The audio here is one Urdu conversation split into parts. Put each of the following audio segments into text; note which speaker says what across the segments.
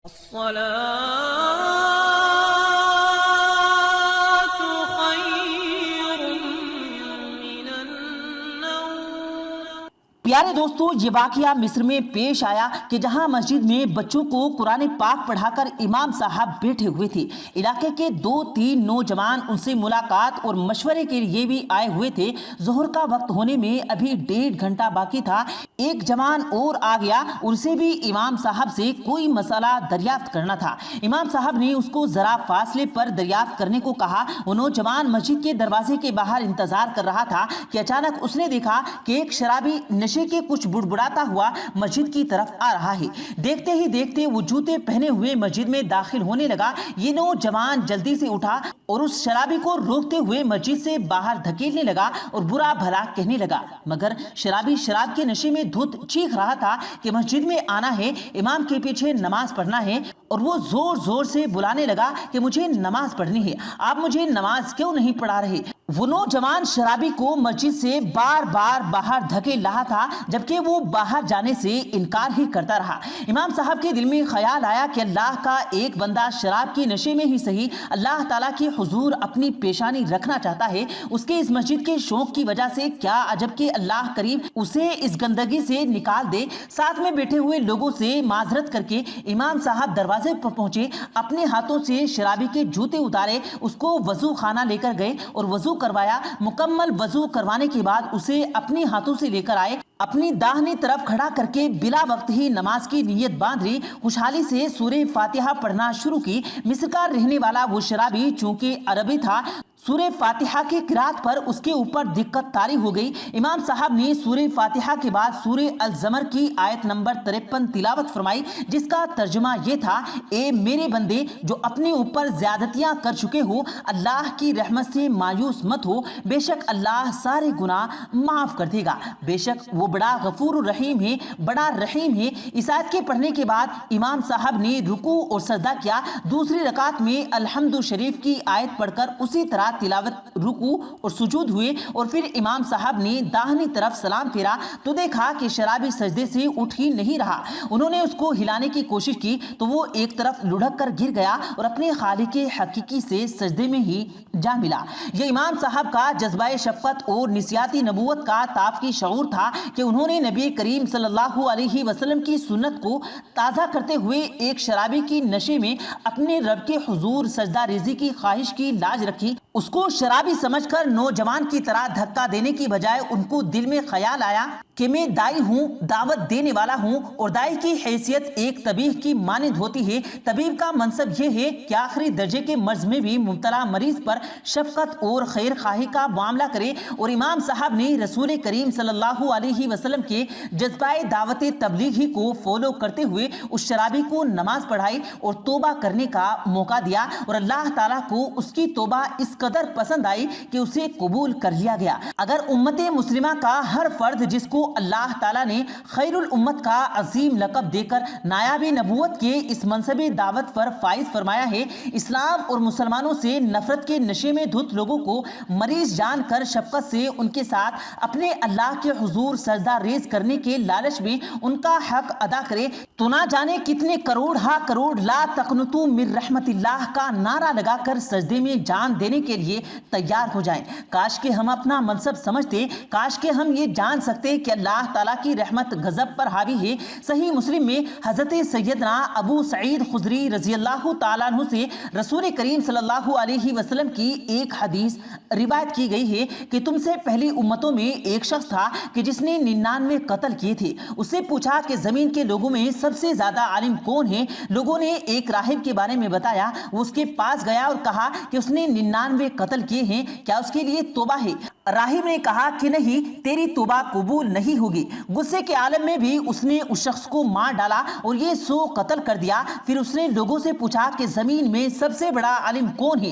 Speaker 1: الصلاة خير من النوم۔
Speaker 2: پیارے دوستو، یہ واقعہ مصر میں پیش آیا کہ جہاں مسجد میں بچوں کو قرآن پاک پڑھا کر امام صاحب بیٹھے ہوئے تھے۔ علاقے کے 2-3 نوجوان ان سے ملاقات اور مشورے کے لیے بھی آئے ہوئے تھے۔ ظہر کا وقت ہونے میں ابھی 1.5 گھنٹہ باقی تھا۔ ایک جوان اور آ گیا، اسے بھی امام صاحب سے کوئی مسئلہ دریافت کرنا تھا۔ امام صاحب نے اس کو ذرا فاصلے پر دریافت کرنے کو کہا۔ وہ نوجوان مسجد کے دروازے کے باہر انتظار کر رہا تھا کہ اچانک اس نے دیکھا کہ ایک شرابی نشے کے کچھ بڑبڑاتا ہوا مسجد کی طرف آ رہا ہے۔ دیکھتے ہی دیکھتے وہ جوتے پہنے ہوئے مسجد میں داخل ہونے لگا۔ یہ نوجوان جلدی سے اٹھا اور اس شرابی کو روکتے ہوئے مسجد سے باہر دھکیلنے لگا اور برا بھلا کہنے لگا، مگر شرابی شراب کے نشے میں دھت چیخ رہا تھا کہ مسجد میں آنا ہے، امام کے پیچھے نماز پڑھنا ہے، اور وہ زور زور سے بلانے لگا کہ مجھے نماز پڑھنی ہے، آپ مجھے نماز کیوں نہیں پڑھا رہے؟ وہ نوجوان شرابی کو مسجد سے بار بار باہر دھکیل رہا تھا، جبکہ وہ باہر جانے سے انکار ہی کرتا رہا۔ امام صاحب کے دل میں خیال آیا کہ اللہ کا ایک بندہ شراب کے نشے میں ہی صحیح اللہ تعالیٰ کے حضور اپنی پیشانی رکھنا چاہتا ہے، اس کے اس مسجد کے شوق کی وجہ سے کیا عجب کہ اللہ کریم اسے اس گندگی سے نکال دے۔ ساتھ میں بیٹھے ہوئے لوگوں سے معذرت کر کے امام صاحب دروازے پر پہنچے، اپنے ہاتھوں سے شرابی کے جوتے اتارے، اس کو وضو خانہ لے کر گئے اور وضو کروایا۔ مکمل وضو کروانے کے بعد اسے اپنے ہاتھوں سے لے کر آئے، اپنی داہنی طرف کھڑا کر کے بلا وقت ہی نماز کی نیت باندھ لی، خوشحالی سے سورہ فاتحہ پڑھنا شروع کی۔ مصر کا رہنے والا وہ شرابی چونکہ عربی تھا، سورہ فاتحہ کی قرات پر اس کے اوپر دقت طاری ہو گئی۔ امام صاحب نے سورہ فاتحہ کے بعد سورہ الزمر کی آیت نمبر 53 تلاوت فرمائی، جس کا ترجمہ یہ تھا، اے میرے بندے جو اپنے اوپر زیادتیاں کر چکے ہو، اللہ کی رحمت سے مایوس مت ہو، بے شک اللہ سارے گناہ معاف کر دے گا، بے شک وہ بڑا غفور الرحیم ہے، بڑا رحیم ہے۔ اس آیت کے پڑھنے کے بعد امام صاحب نے رکوع اور سجدہ کیا۔ دوسری رکعت میں الحمد شریف کی آیت پڑھ کر اسی طرح تلاوت، رکوع اور سجود ہوئے، اور پھر امام صاحب نے داہنی طرف سلام پھیرا تو دیکھا کہ شرابی سجدے سے اٹھ ہی نہیں رہا۔ انہوں نے اس کو ہلانے کی کوشش کی تو وہ ایک طرف لڑھک کر گر گیا اور اپنے خالق حقیقی سے سجدے میں ہی جا ملا۔ یہ امام صاحب کا جذبہ شفقت اور نسیاتی نبوت کا تافتی شعور تھا کہ انہوں نے نبی کریم صلی اللہ علیہ وسلم کی سنت کو تازہ کرتے ہوئے ایک شرابی کی نشے میں اپنے رب کے حضور سجدہ ریزی کی خواہش کی لاج رکھی۔ اس کو شرابی سمجھ کر نوجوان کی طرح دھکا دینے کی بجائے ان کو دل میں خیال آیا کہ میں دائی ہوں، دعوت دینے والا ہوں، اور دائی کی حیثیت ایک طبیب کی مانند ہوتی ہے۔ طبیب کا منصب یہ ہے کہ آخری درجے کے مرض میں بھی مبتلا مریض پر شفقت اور خیر خواہی کا معاملہ کرے، اور امام صاحب نے رسول کریم صلی اللہ علیہ وسلم کے جذبہ دعوت تبلیغی کو فالو کرتے ہوئے اس شرابی کو نماز پڑھائی اور توبہ کرنے کا موقع دیا، اور اللہ تعالیٰ کو اس کی توبہ اس قدر پسند آئی کہ اسے قبول کر لیا گیا۔ اگر امت مسلمہ کا ہر فرد جس کو اللہ تعالیٰ نے خیر الامت کا عظیم لقب دے کر نایاب نبوت کے اس منصب دعوت پر فائز فرمایا ہے، اسلام اور مسلمانوں سے نفرت کے نشے میں دھت لوگوں کو مریض جان کر شفقت سے ان کے ساتھ اپنے اللہ کے حضور سجدہ ریز کرنے کے لالچ میں ان کا حق ادا کرے تو نہ جانے کتنے کروڑ ہا کروڑ لا تقنطوا من رحمت اللہ کا نعرہ لگا کر سجدے میں جان دینے کے لیے تیار ہو جائیں۔ کاش کہ ہم اپنا منصب سمجھتے، کاش کہ ہم یہ جان سکتے کہ اللہ تعالیٰ کی رحمت غضب پر حاوی ہے۔ صحیح مسلم میں حضرت سیدنا ابو سعید خدری رضی اللہ تعالیٰ عنہ سے رسول کریم صلی اللہ علیہ وسلم کی ایک حدیث روایت کی گئی ہے کہ تم سے پہلی امتوں میں ایک شخص تھا کہ جس نے 99 قتل کیے تھے۔ اس سے پوچھا کہ زمین کے لوگوں میں سب سے زیادہ عالم کون ہے؟ لوگوں نے ایک راہب کے بارے میں بتایا۔ وہ اس کے پاس گیا اور کہا کہ اس نے 99 قتل کیے ہیں، کیا اس کے لیے توبہ ہے؟ راہب نے کہا کہ نہیں، تیری توبہ قبول نہیں ہوگی۔ غصے کے عالم میں بھی اس نے اس شخص کو مار ڈالا اور یہ 100 قتل کر دیا۔ پھر اس نے لوگوں سے پوچھا کہ زمین میں سب سے بڑا عالم کون ہے؟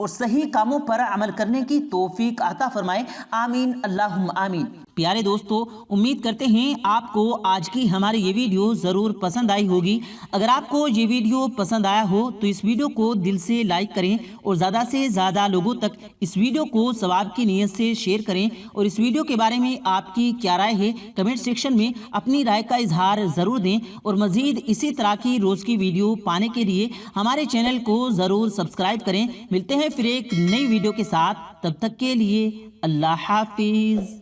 Speaker 2: اور صحیح کاموں پر عمل کرنے کی توفیق عطا فرمائے، آمین اللہم آمین۔ پیارے دوستو، امید کرتے ہیں آپ کو آج کی ہماری یہ ویڈیو ضرور پسند آئی ہوگی۔ اگر آپ کو یہ ویڈیو پسند آیا ہو تو اس ویڈیو کو دل سے لائک کریں اور زیادہ سے زیادہ لوگوں تک اس ویڈیو کو ثواب کی نیت سے شیئر کریں، اور اس ویڈیو کے بارے میں آپ کی کیا رائے ہے کمنٹ سیکشن میں اپنی رائے کا اظہار ضرور دیں، اور مزید اسی طرح کی روز کی ویڈیو پانے کے لیے ہمارے چینل کو ضرور سبسکرائب کریں۔ ملتے ہیں پھر ایک نئی ویڈیو کے ساتھ، تب تک کے لیے اللہ حافظ۔